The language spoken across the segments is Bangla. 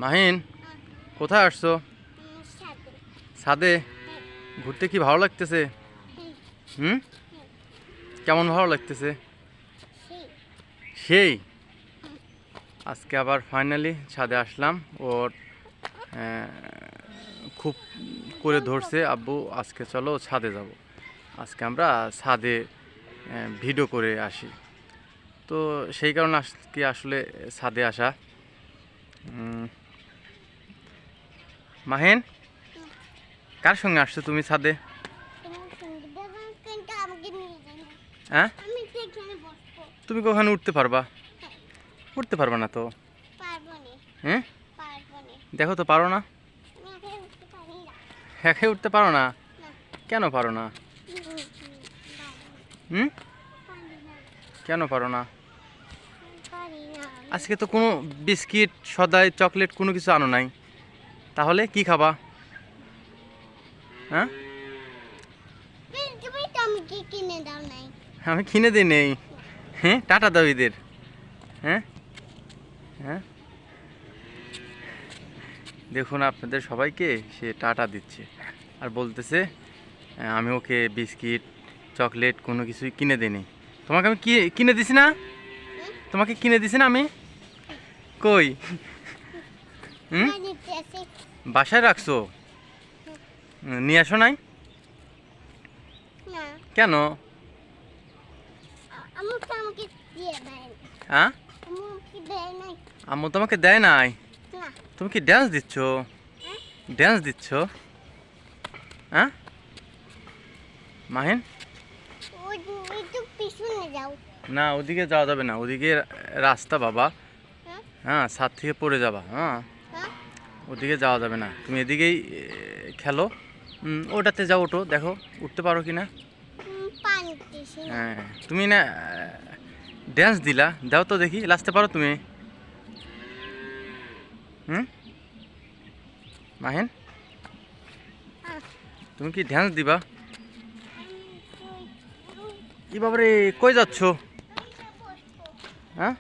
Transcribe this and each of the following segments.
মাহিন, কোথায় আসছো? ছাদে ঘুরতে কি ভালো লাগতেছে? হুম, কেমন ভালো লাগতেছে? সেই আজকে আবার ফাইনালি ছাদে আসলাম। ওর খুব করে ধরছে, আব্বু আজকে চলো ছাদে যাব। আজকে আমরা ছাদে ভিডিও করে আসি। তো সেই কারণে আজকে আসলে ছাদে আসা। মাহিন, কার সঙ্গে আসছো তুমি ছাদে? হ্যাঁ, তুমি কখনো উঠতে পারবা? উঠতে পারবা না তো? হ্যাঁ, দেখো তো পারো না, একাই উঠতে পারো না? কেন পারো না? হুম, কেন পারো না? আজকে তো কোনো বিস্কিট সদাই চকলেট কোনো কিছু আনো নাই, তাহলে কি খাবা? হ্যাঁ, আমি কিনে দিই নেই। হ্যাঁ, টাটা দাও ঈদের। হ্যাঁ হ্যাঁ, দেখুন আপনাদের সবাইকে সে টাটা দিচ্ছে আর বলতেছে আমি ওকে বিস্কিট চকলেট কোনো কিছুই কিনে দিইনি। তোমাকে আমি কি কিনে দিছি না? তোমাকে কিনে দিছি না আমি? কই? হুম, বাসায় রাখছো? নিয়ে আসো নাই কেন? হ্যাঁ, আম্মু তোমাকে দেয় নাই? তুমি কি ড্যান্স দিচ্ছ? ড্যান্স দিচ্ছ? হ্যাঁ মাহিন, না ওদিকে যাওয়া যাবে না, ওদিকে রাস্তা বাবা। হ্যাঁ, ছাদ থেকে পড়ে যাবা। হ্যাঁ, ওদিকে যাওয়া যাবে না, তুমি এদিকেই খেলো। ওটাতে যাও, ওটো দেখো উঠতে পারো কি না। হ্যাঁ, তুমি না ড্যান্স দিলা, দাও তো দেখি লাস্টে পারো তুমি? মাহিন, তুমি কি ড্যান্স দিবা? কি বাবারে, কই যাচ্ছ? হ্যাঁ,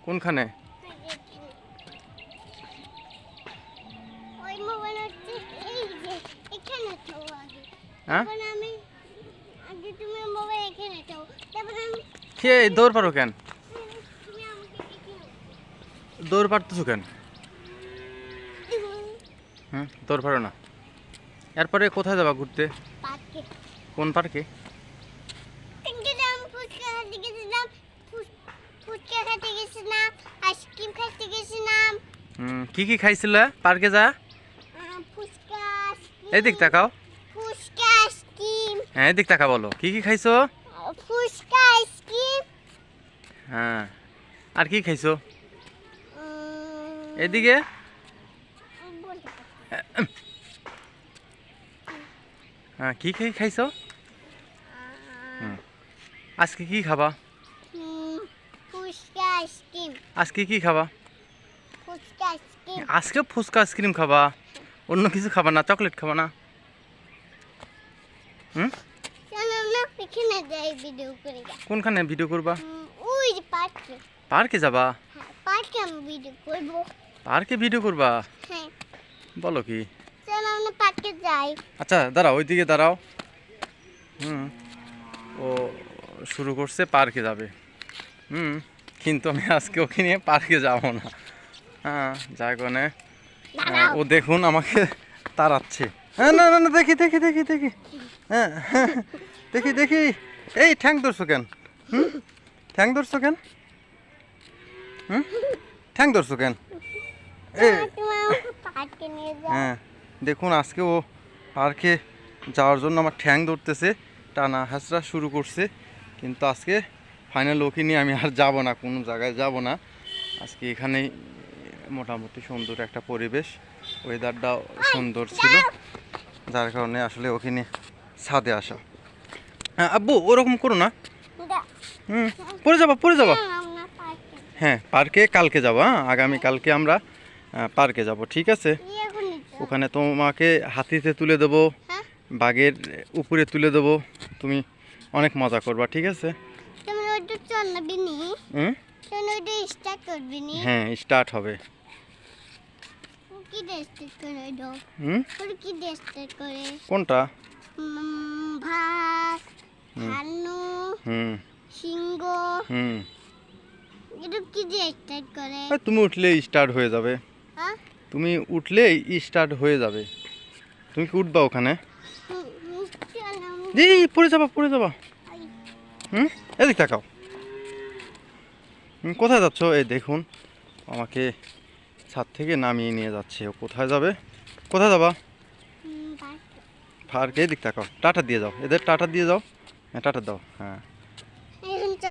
কোনখানে? হ্যাঁ, কে দৌড় পারো কেন? দৌড় পারতেছো কেন? দৌড় পারো না? এরপরে কোথায় যাবা ঘুরতে? কোন পার্কে? কি কি খাইছিল পার্কে যা? এদিক তাকাও। হ্যাঁ, এদিক তাকা, বলো কি কি খাইছো? হ্যাঁ, আর কি খাইছো? এদিকে হ্যাঁ, কি কি খাইছো? আজকে কি খাবা? আজকে কি খাবা? আজকে ফুচকা আইসক্রিম খাবা? অন্য কিছু খাবা না? চকলেট খাবা না? কোনখানে ভিডিও করবা? পার্কে যাবা? পার্কে ভিডিও করবা? বলো কি? আচ্ছা দাঁড়াও, ওইদিকে দাঁড়াও। ও শুরু করছে পার্কে যাবে। কিন্তু আমি আজকে ওকে নিয়ে পার্কে যাবো না। হ্যাঁ, যাই কোনে ও দেখুন আমাকে তাড়াচ্ছে। হ্যাঁ, না না না, দেখি দেখি দেখি দেখি। হ্যাঁ দেখি দেখি। এই ঠ্যাং ধরছো কেন? ঠ্যাং ধরছো কেন? ঠ্যাং ধরছো কেন? হ্যাঁ, দেখুন আজকে ও পার্কে যাওয়ার জন্য আমার ঠ্যাং ধরতেছে, টানা হাঁচড়া শুরু করছে। কিন্তু আজকে ফাইনাল ওকে নিয়ে আমি আর যাব না, কোনো জায়গায় যাব না। আজকে এখানেই মোটামুটি সুন্দর একটা পরিবেশ, ওয়েদারটাও সুন্দর ছিল, যার কারণে আসলে ওকে নিয়ে ছাদে আসা। হ্যাঁ আব্বু, ওরকম করো না। পড়ে যাবা, পড়ে যাবা। হ্যাঁ, পার্কে কালকে যাবো। হ্যাঁ, আগামী কালকে আমরা পার্কে যাব, ঠিক আছে? ওখানে তোমাকে হাতিতে তুলে দেবো, বাঘের উপরে তুলে দেবো, তুমি অনেক মজা করবা, ঠিক আছে? হ্যাঁ, স্টার্ট হবে। কি টেস্ট করে দাও হুম ওটা কি টেস্ট করে কোনটা ভাত ধানু হুম সিংহ হুম এটা কি টেস্ট করে তুমি উঠলেই স্টার্ট হয়ে যাবে হ্যাঁ তুমি উঠলেই স্টার্ট হয়ে যাবে তুমি কি উঠবা ওখানে জি পড়ে যাবা হুম এদিক তাকাও কোথায় যাচ্ছ এই দেখুন আমাকে ছাদ থেকে নামিয়ে নিয়ে যাচ্ছে ও কোথায় যাবে কোথায় যাবা পার্কে এদিক তাকাও টাটা দিয়ে যাও এদের টাটা দিয়ে যাও হ্যাঁ টাটা দাও হ্যাঁ